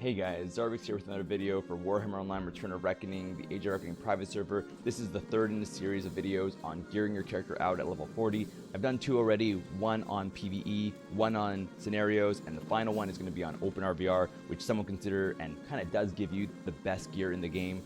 Hey guys, Zarvix here with another video for Warhammer Online Return of Reckoning, the Age of Reckoning private server. This is the third in a series of videos on gearing your character out at level 40. I've done two already, one on PvE, one on scenarios, and the final one is going to be on Open RvR, which some will consider and kind of does give you the best gear in the game.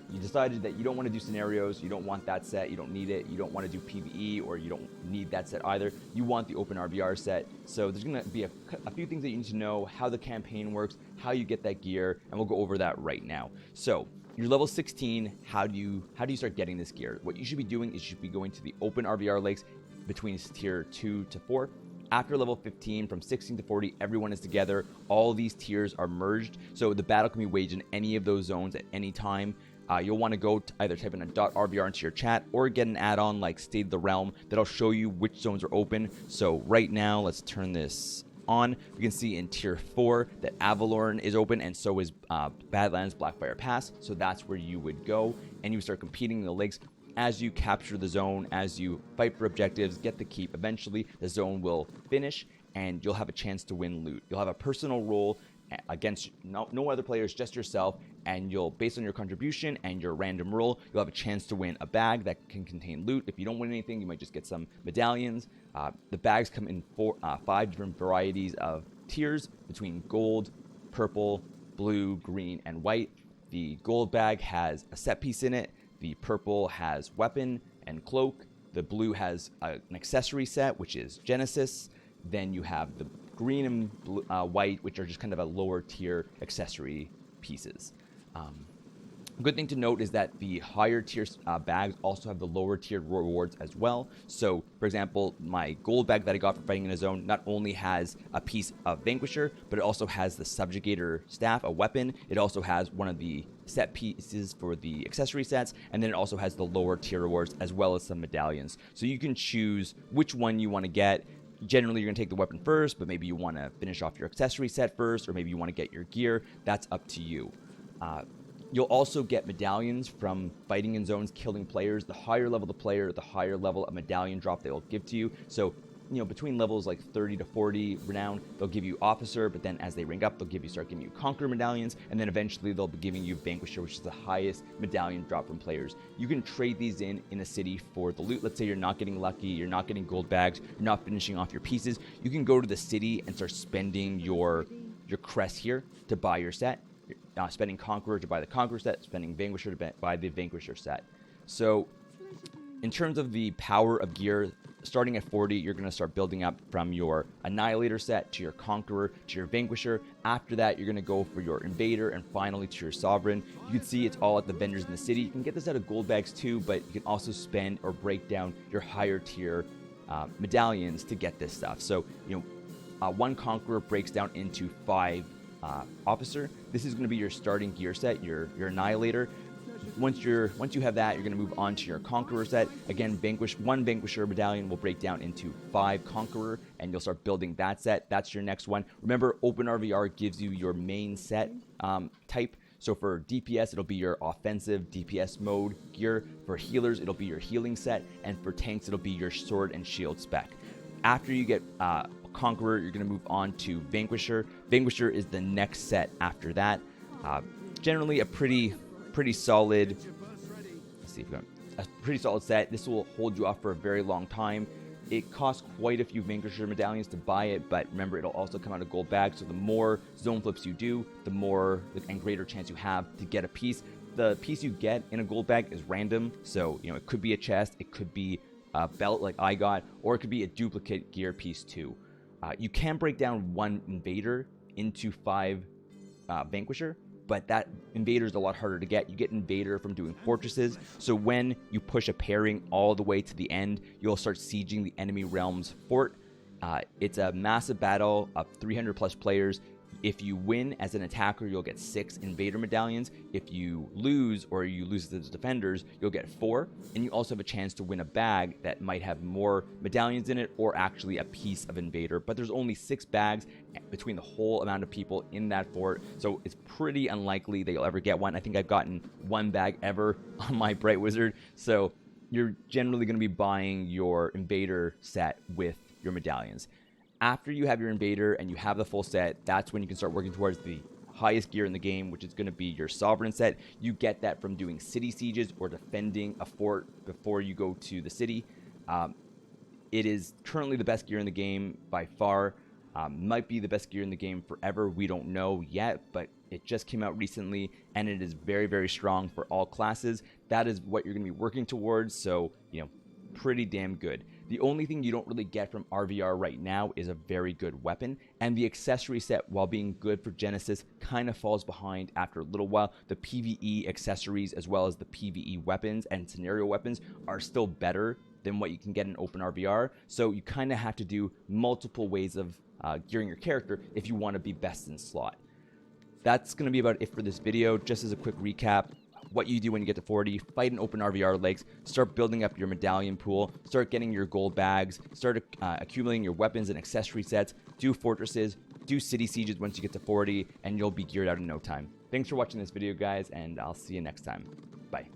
You decided that you don't want to do scenarios, you don't want that set, you don't need it, you don't want to do PvE, or you don't need that set either. You want the Open RvR set. So there's going to be a few things that you need to know, how the campaign works, how you get that gear, and we'll go over that right now. So you're level 16, how do you start getting this gear? What you should be doing is you should be going to the Open RvR lakes between tier 2 to 4. After level 15, from 16 to 40, everyone is together. All these tiers are merged, so the battle can be waged in any of those zones at any time. You'll want to go to either type in a .rvr into your chat or get an add-on like State of the Realm that'll show you which zones are open. So right now, let's turn this on. We can see in tier 4 that Avalorn is open, and so is Badlands Blackfire Pass. So that's where you would go, and you start competing in the lakes. As you capture the zone, as you fight for objectives, get the keep, eventually the zone will finish and you'll have a chance to win loot. You'll have a personal roll against no other players, just yourself, and you'll, based on your contribution and your random roll, you'll have a chance to win a bag that can contain loot. If you don't win anything, you might just get some medallions. The bags come in 5 different varieties of tiers between gold, purple, blue, green, and white. The gold bag has a set piece in it. The purple has weapon and cloak. The blue has an accessory set, which is Genesis. Then you have the green and blue, white, which are just kind of a lower tier accessory pieces. Good thing to note is that the higher tier bags also have the lower tier rewards as well. So, for example, my gold bag that I got for fighting in a zone not only has a piece of Vanquisher, but it also has the Subjugator staff, a weapon. It also has one of the set pieces for the accessory sets, and then it also has the lower tier rewards as well as some medallions. So you can choose which one you want to get. Generally, you're going to take the weapon first, but maybe you want to finish off your accessory set first, or maybe you want to get your gear. That's up to you. You'll also get medallions from fighting in zones, killing players. The higher level the player, the higher level of medallion drop they'll give to you. So, between levels like 30 to 40 renown, they'll give you officer, but then as they rank up, they'll start giving you conqueror medallions, and then eventually they'll be giving you Vanquisher, which is the highest medallion drop from players. You can trade these in a city for the loot. Let's say you're not getting lucky, you're not getting gold bags, you're not finishing off your pieces. You can go to the city and start spending your crest here to buy your set. Spending Conqueror to buy the Conqueror set, spending Vanquisher to buy the Vanquisher set. So, in terms of the power of gear, starting at 40, you're going to start building up from your Annihilator set to your Conqueror to your Vanquisher. After that, you're going to go for your Invader and finally to your Sovereign. You can see it's all at the vendors in the city. You can get this out of gold bags too, but you can also spend or break down your higher tier medallions to get this stuff. So, one Conqueror breaks down into 5 officer. This is going to be your starting gear set, your Annihilator. Once you have that, you're going to move on to your Conqueror set. Again, one Vanquisher medallion will break down into 5 Conqueror, and you'll start building that set. That's your next one. Remember, Open RvR gives you your main set type. So for DPS, it'll be your offensive DPS mode gear. For healers, it'll be your healing set, and for tanks, it'll be your sword and shield spec. After you get Conqueror, you're going to move on to Vanquisher. Vanquisher is the next set after that. Generally a pretty solid, a pretty solid set. This will hold you off for a very long time. It costs quite a few Vanquisher medallions to buy it, but remember, it'll also come out of gold bags. So the more zone flips you do, the more and greater chance you have to get a piece. The piece you get in a gold bag is random, so it could be a chest, it could be a belt like I got, or it could be a duplicate gear piece too. You can break down 1 Invader into 5 Vanquisher, but that Invader is a lot harder to get. You get Invader from doing fortresses, so when you push a pairing all the way to the end, you'll start sieging the enemy realm's fort. It's a massive battle of 300 plus players. If you win as an attacker, you'll get 6 Invader medallions. If you lose, or you lose as defenders, you'll get 4. And you also have a chance to win a bag that might have more medallions in it, or actually a piece of Invader. But there's only 6 bags between the whole amount of people in that fort, so it's pretty unlikely that you'll ever get one. I think I've gotten 1 bag ever on my Bright Wizard. So you're generally going to be buying your Invader set with your medallions. After you have your Invader and you have the full set, that's when you can start working towards the highest gear in the game, which is going to be your Sovereign set. You get that from doing city sieges or defending a fort before you go to the city. It is currently the best gear in the game by far. Might be the best gear in the game forever. We don't know yet, but it just came out recently, and it is very, very strong for all classes. That is what you're going to be working towards, so, pretty damn good. The only thing you don't really get from RvR right now is a very good weapon, and the accessory set, while being good for Genesis, kind of falls behind after a little while. The PvE accessories as well as the PvE weapons and scenario weapons are still better than what you can get in Open RvR, so you kind of have to do multiple ways of gearing your character if you want to be best in slot. That's going to be about it for this video. Just as a quick recap, what you do when you get to 40, fight in Open RvR legs, start building up your medallion pool, start getting your gold bags, start accumulating your weapons and accessory sets, do fortresses, do city sieges once you get to 40, and you'll be geared out in no time. Thanks for watching this video, guys, and I'll see you next time. Bye.